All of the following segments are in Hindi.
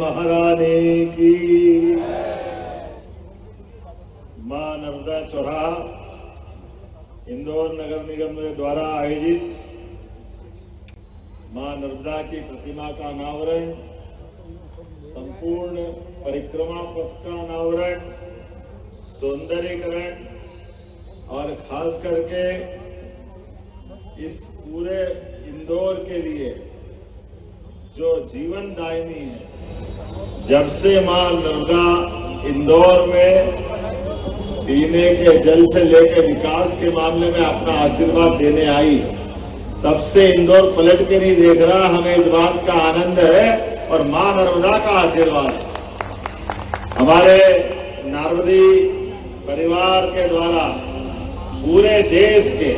महारानी की। मां नर्मदा चौराहा इंदौर नगर निगम द्वारा आयोजित मां नर्मदा की प्रतिमा का अनावरण, संपूर्ण परिक्रमा पथ का अनावरण, सौंदर्यीकरण और खास करके इस पूरे इंदौर के लिए जो जीवनदायिनी है, जब से मां नर्मदा इंदौर में पीने के जल से लेकर विकास के मामले में अपना आशीर्वाद देने आई, तब से इंदौर पलट के नहीं देख रहा। हमें इस बात का आनंद है और मां नर्मदा का आशीर्वाद हमारे नारवदी परिवार के द्वारा पूरे देश के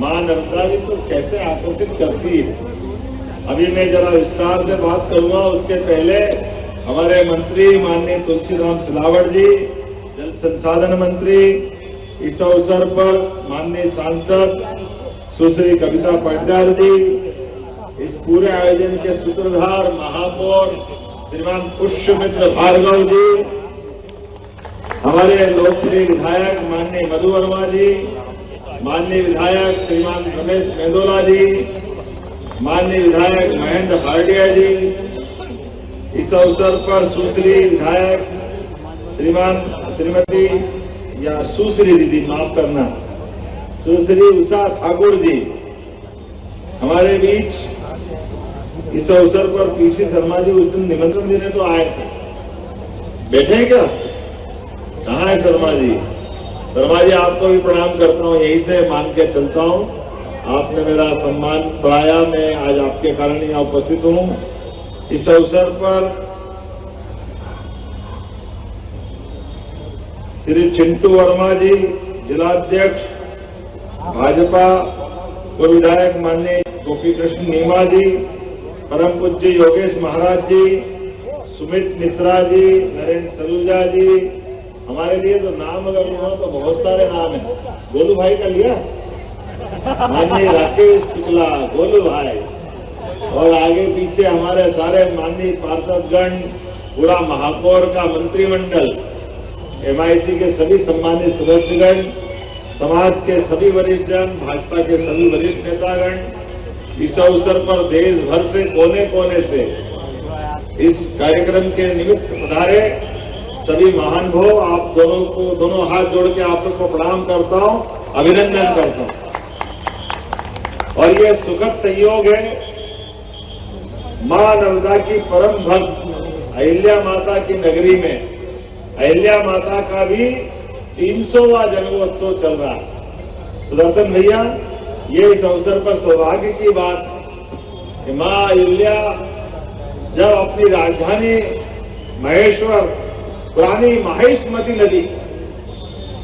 मां नर्मदा जी को कैसे आकर्षित करती है। अभी मैं जरा विस्तार से बात करूंगा, उसके पहले हमारे मंत्री माननीय तुलसीराम सिलावट जी, जल संसाधन मंत्री, इस अवसर पर माननीय सांसद सुश्री कविता पाटीदार जी, इस पूरे आयोजन के सूत्रधार महापौर श्रीमान पुष्यमित्र भार्गव जी, हमारे लोकप्रिय विधायक माननीय मधु वर्मा जी, माननीय विधायक श्रीमान रमेश मेंदोला जी, माननीय विधायक महेंद्र हार्डिया जी, इस अवसर पर सुश्री विधायक श्रीमती या सुश्री दीदी, माफ करना, सुश्री उषा ठाकुर जी हमारे बीच इस अवसर पर पीसी शर्मा जी उस दिन निमंत्रण देने तो आए थे, बैठे हैं क्या? कहाँ है शर्मा जी? शर्मा जी आपको भी प्रणाम करता हूँ, यहीं से मान के चलता हूँ। आपने मेरा सम्मान बढ़ाया, मैं आज आपके कारण यहाँ उपस्थित हूँ। इस अवसर पर श्री चिंटू वर्मा जी, जिलाध्यक्ष भाजपा, पूर्व विधायक माननीय गोपी कृष्ण नीमा जी, परम पूज्य योगेश महाराज जी, सुमित मिश्रा जी, नरेंद्र सलूजा जी, हमारे लिए तो नाम अगर लूँ तो बहुत सारे नाम हैं। गोलू भाई का लिया, माननीय राकेश शुक्ला, गोलू भाई, और आगे पीछे हमारे सारे माननीय पार्षदगण, पूरा महापौर का मंत्रिमंडल, एमआईसी के सभी सम्मानित सदस्यगण, समाज के सभी वरिष्ठ जन, भाजपा के सभी वरिष्ठ नेतागण, इस अवसर पर देश भर से कोने कोने से इस कार्यक्रम के निमित्त पधारे सभी महान भाव, आप दोनों को दोनों हाथ जोड़ के आप सबको प्रणाम करता हूं, अभिनंदन करता हूं। और ये सुखद संयोग है, मां नर्मदा की परम भक्त अहिल्या माता की नगरी में अहिल्या माता का भी 300वां जन्मोत्सव चल रहा है। सुदर्शन भैया, ये इस अवसर पर सौभाग्य की बात कि मां अहिल्या जब अपनी राजधानी महेश्वर, पुरानी माहिष्मती नदी,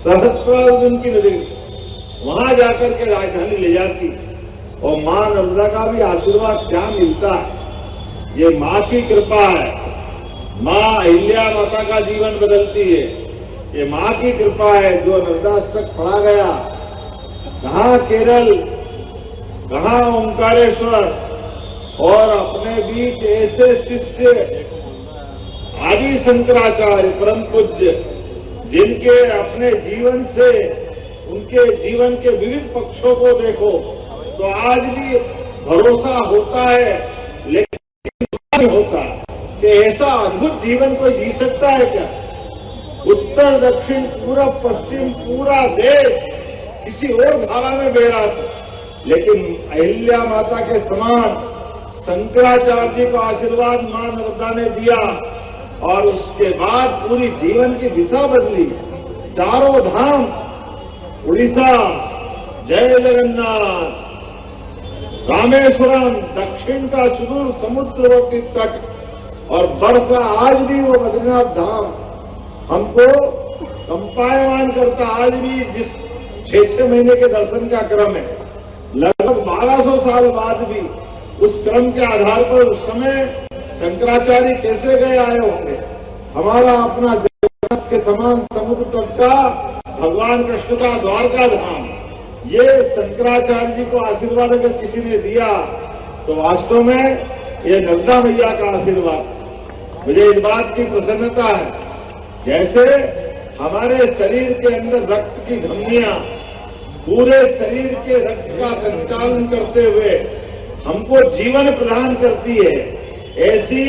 सहस्त्रार्जुन की नदी, वहां जाकर के राजधानी ले जाती, और मां नर्मदा का भी आशीर्वाद क्या मिलता है। ये मां की कृपा है, मां अहिल्या माता का जीवन बदलती है, ये मां की कृपा है। जो नर्मदाष्टक पढ़ा गया, कहाँ केरल, कहाँ ओंकारेश्वर, और अपने बीच ऐसे शिष्य आदि शंकराचार्य परम पूज्य, जिनके अपने जीवन से उनके जीवन के विविध पक्षों को देखो तो आज भी भरोसा होता है, लेकिन नहीं होता कि ऐसा अद्भुत जीवन कोई जी सकता है क्या? उत्तर दक्षिण पूरब पश्चिम पूरा देश किसी और धारा में बह रहा था, लेकिन अहिल्या माता के समान शंकराचार्य जी को आशीर्वाद मां नर्मदा ने दिया, और उसके बाद पूरी जीवन की दिशा बदली। चारों धाम, उड़ीसा, जय जगन्नाथ, रामेश्वरम, दक्षिण का सुदूर समुद्रवर्ती तट, और बर्फ का आज भी वो बद्रीनाथ धाम हमको कंपायमान करता। आज भी जिस 6 महीने के दर्शन का क्रम है, लगभग 1200 साल बाद भी उस क्रम के आधार पर उस समय शंकराचार्य कैसे गए आए होंगे। हमारा अपना जगन्नाथ के समान समुद्र तट का भगवान कृष्ण का द्वारका धाम, ये शंकराचार्य जी को आशीर्वाद अगर किसी ने दिया तो वास्तव में ये नर्मदा मैया का आशीर्वाद। मुझे इस बात की प्रसन्नता है, जैसे हमारे शरीर के अंदर रक्त की धमनियां पूरे शरीर के रक्त का संचालन करते हुए हमको जीवन प्रदान करती है, ऐसी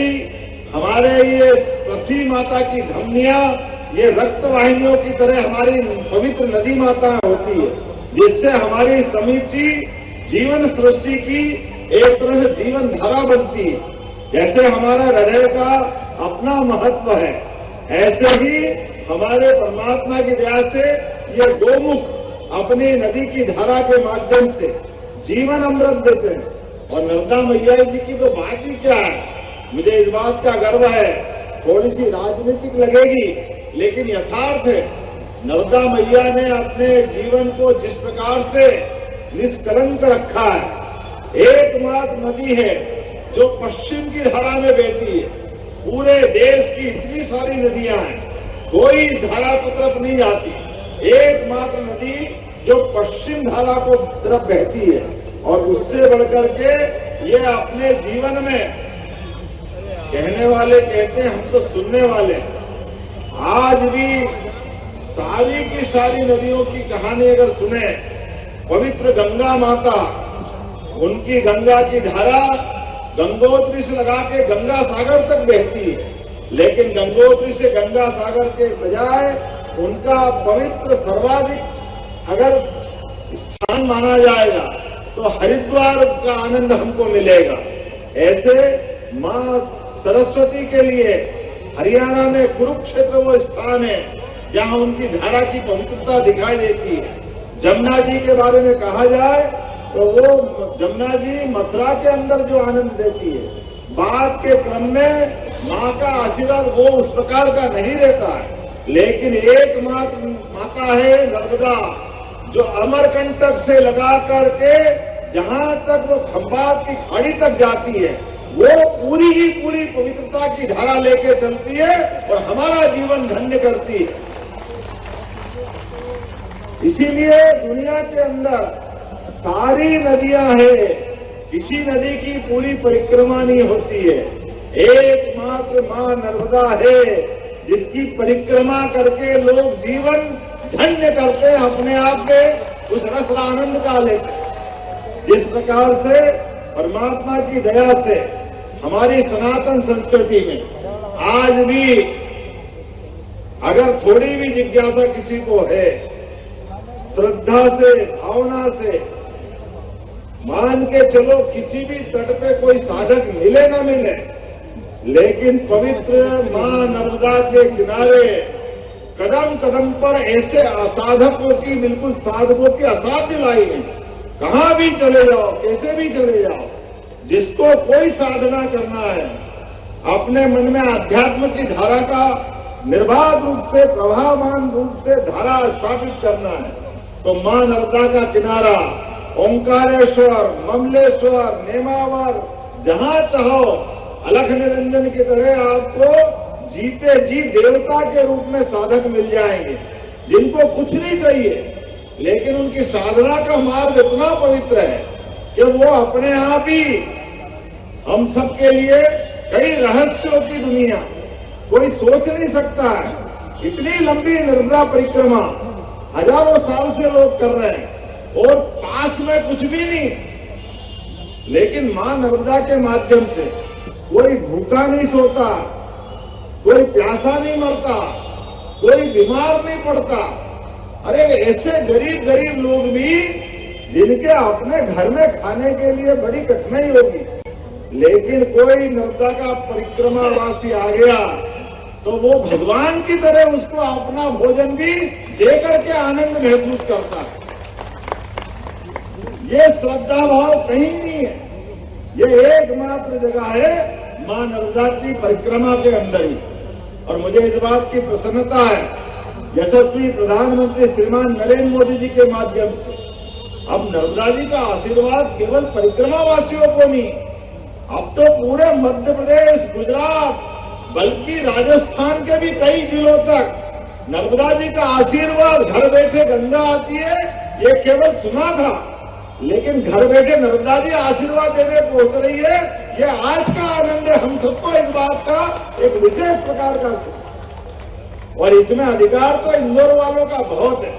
हमारे ये पृथ्वी माता की धमनियां ये रक्त वाहिनियों की तरह हमारी पवित्र नदी माता होती है, जिससे हमारी समूची जीवन सृष्टि की एक तरह से जीवन धारा बनती है। जैसे हमारा हृदय का अपना महत्व है, ऐसे ही हमारे परमात्मा की दया से ये गोमुख अपनी नदी की धारा के माध्यम से जीवन अमृत देते हैं। और नर्मदा मैया जी की तो बात ही क्या है, मुझे इस बात का गर्व है, थोड़ी सी राजनीतिक लगेगी लेकिन यथार्थ है। नर्मदा मैया ने अपने जीवन को जिस प्रकार से निष्कलंक रखा है, एकमात्र नदी है जो पश्चिम की धारा में बहती है। पूरे देश की इतनी सारी नदियां हैं, कोई धारा की तरफ नहीं आती, एकमात्र नदी जो पश्चिम धारा को तरफ बहती है। और उससे बढ़कर के ये अपने जीवन में, कहने वाले कहते हैं, हम तो सुनने वाले, आज भी सारी की सारी नदियों की कहानी अगर सुने, पवित्र गंगा माता, उनकी गंगा की धारा गंगोत्री से लगा के गंगा सागर तक बहती है, लेकिन गंगोत्री से गंगा सागर के बजाय उनका पवित्र सर्वाधिक अगर स्थान माना जाएगा तो हरिद्वार का आनंद हमको मिलेगा। ऐसे मां सरस्वती के लिए हरियाणा में कुरुक्षेत्र वो स्थान है जहां उनकी धारा की पवित्रता दिखाई देती है। जमुना जी के बारे में कहा जाए तो वो जमुना जी मथुरा के अंदर जो आनंद देती है, बाद के क्रम में मां का आशीर्वाद वो उस प्रकार का नहीं रहता है, लेकिन एकमात्र माता है नर्मदा, जो अमरकंटक से लगा करके जहां तक वो खंबात की खाड़ी तक जाती है, वो पूरी ही पूरी पवित्रता की धारा लेके चलती है और हमारा जीवन धन्य करती है। इसीलिए दुनिया के अंदर सारी नदियां हैं, किसी नदी की पूरी परिक्रमा नहीं होती है, एकमात्र मां नर्मदा है जिसकी परिक्रमा करके लोग जीवन धन्य करते हैं, अपने आप में उस रस आनंद का लेते हैं। जिस प्रकार से परमात्मा की दया से हमारी सनातन संस्कृति में आज भी अगर थोड़ी भी जिज्ञासा किसी को है, श्रद्धा से, भावना से मान के चलो, किसी भी तट पे कोई साधक मिले न मिले, लेकिन पवित्र मां नर्मदा के किनारे कदम कदम पर ऐसे असाधकों की, बिल्कुल साधकों की असाध्य लाई है। कहां भी चले जाओ, कैसे भी चले जाओ, जिसको कोई साधना करना है, अपने मन में अध्यात्म की धारा का निर्बाध रूप से, प्रभावमान रूप से धारा स्थापित करना है, तो मां नर्मदा का किनारा ओंकारेश्वर, ममलेश्वर, नेमावर, जहां चाहो अलख निरंजन की तरह आपको जीते जी देवता के रूप में साधक मिल जाएंगे, जिनको कुछ नहीं चाहिए, लेकिन उनकी साधना का मार्ग इतना पवित्र है कि वो अपने आप ही हम सबके लिए कई रहस्यों की दुनिया, कोई सोच नहीं सकता है। इतनी लंबी नर्मदा परिक्रमा हजारों साल से लोग कर रहे हैं और पास में कुछ भी नहीं, लेकिन मां नर्मदा के माध्यम से कोई भूखा नहीं सोता, कोई प्यासा नहीं मरता, कोई बीमार नहीं पड़ता। अरे ऐसे गरीब गरीब लोग भी जिनके अपने घर में खाने के लिए बड़ी कठिनाई होगी, लेकिन कोई नर्मदा का परिक्रमावासी आ गया तो वो भगवान की तरह उसको अपना भोजन भी देकर के आनंद महसूस करता है। ये श्रद्धा भाव कहीं नहीं है, ये एकमात्र जगह है मां नर्मदा की परिक्रमा के अंदर ही। और मुझे इस बात की प्रसन्नता है, यशस्वी प्रधानमंत्री श्रीमान नरेंद्र मोदी जी के माध्यम से अब नर्मदा जी का आशीर्वाद केवल परिक्रमावासियों को नहीं, अब तो पूरे मध्य प्रदेश, गुजरात, बल्कि राजस्थान के भी कई जिलों तक नर्मदा जी का आशीर्वाद, घर बैठे गंगा आती है, ये केवल सुना था, लेकिन घर बैठे नर्मदा जी आशीर्वाद देने पहुंच रही है, ये आज का आनंद है हम सबको इस बात का एक विशेष प्रकार का सुख। और इसमें अधिकार तो इंदौर वालों का बहुत है।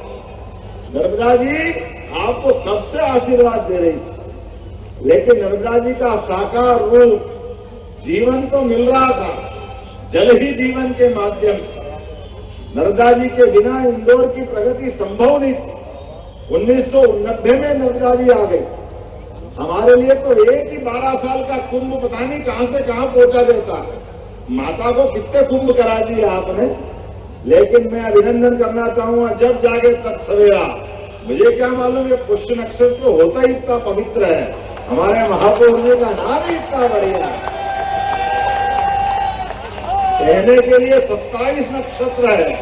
नर्मदा जी आपको कब से आशीर्वाद दे रही थी, लेकिन नर्मदा जी का साकार रूप जीवन तो मिल रहा था, जल ही जीवन के माध्यम से। नर्मदा जी के बिना इंदौर की प्रगति संभव नहीं थी। 1990 में नर्मदा जी आ गई। हमारे लिए तो एक ही 12 साल का कुंभ पता नहीं कहां से कहां पहुंचा देता है। माता को कितने कुंभ करा दिए आपने, लेकिन मैं अभिनंदन करना चाहूंगा, जब जागे तब सवेरा। मुझे क्या मालूम ये पुष्य नक्षत्र होता ही इतना पवित्र है, हमारे महापौर जी का नाम ही इतना बढ़िया है। कहने के लिए 27 नक्षत्र है,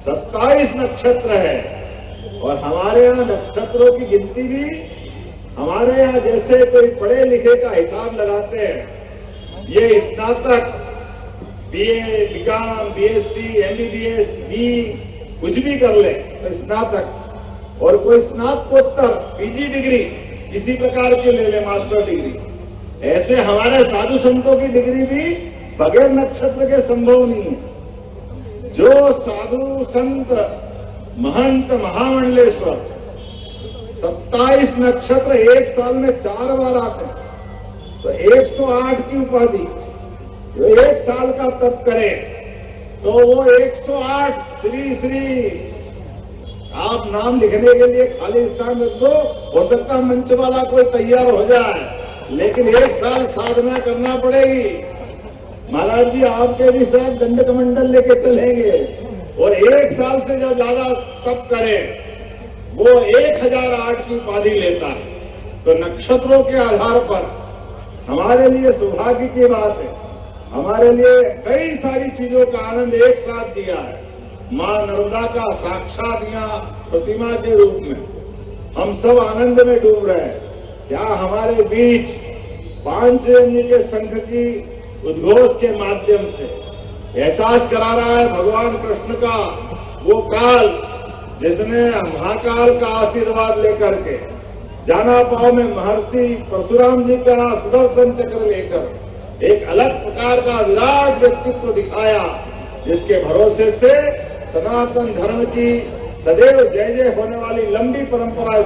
27 नक्षत्र है। और हमारे यहां नक्षत्रों की गिनती भी हमारे यहां जैसे कोई पढ़े लिखे का हिसाब लगाते हैं। ये स्नातक, BA, BCom, BSc, MBBS, B कुछ भी कर ले तो स्नातक, और कोई स्नातकोत्तर पीजी डिग्री किसी प्रकार की ले ले, मास्टर डिग्री। ऐसे हमारे साधु संतों की डिग्री भी बगैर नक्षत्र के संभव नहीं है। जो साधु संत महंत महामंडलेश्वर 27 नक्षत्र एक साल में 4 बार आते हैं, तो 108 की उपाधि। जो एक साल का तप करे तो वो 108 श्री श्री। आप नाम लिखने के लिए खाली स्थान रख दो, हो सकता मंच वाला कोई तैयार हो जाए, लेकिन 1 साल साधना करना पड़ेगी। महाराज जी आपके भी साथ दंड कमंडल लेके चलेंगे, और 1 साल से जो ज्यादा तप करे वो 1008 की उपाधि लेता है। तो नक्षत्रों के आधार पर हमारे लिए सौभाग्य की बात है, हमारे लिए कई सारी चीजों का आनंद एक साथ दिया है। मां नर्मदा का साक्षात यहाँ प्रतिमा के रूप में हम सब आनंद में डूब रहे हैं। क्या हमारे बीच पांचजन्य के संघ की उद्घोष के माध्यम से एहसास करा रहा है भगवान कृष्ण का वो काल, जिसने महाकाल का आशीर्वाद लेकर के जाना पाव में महर्षि परशुराम जी का सुदर्शन चक्र लेकर एक अलग प्रकार का विराट व्यक्तित्व दिखाया, जिसके भरोसे से सनातन धर्म की सदैव जय जय होने वाली लंबी परंपरा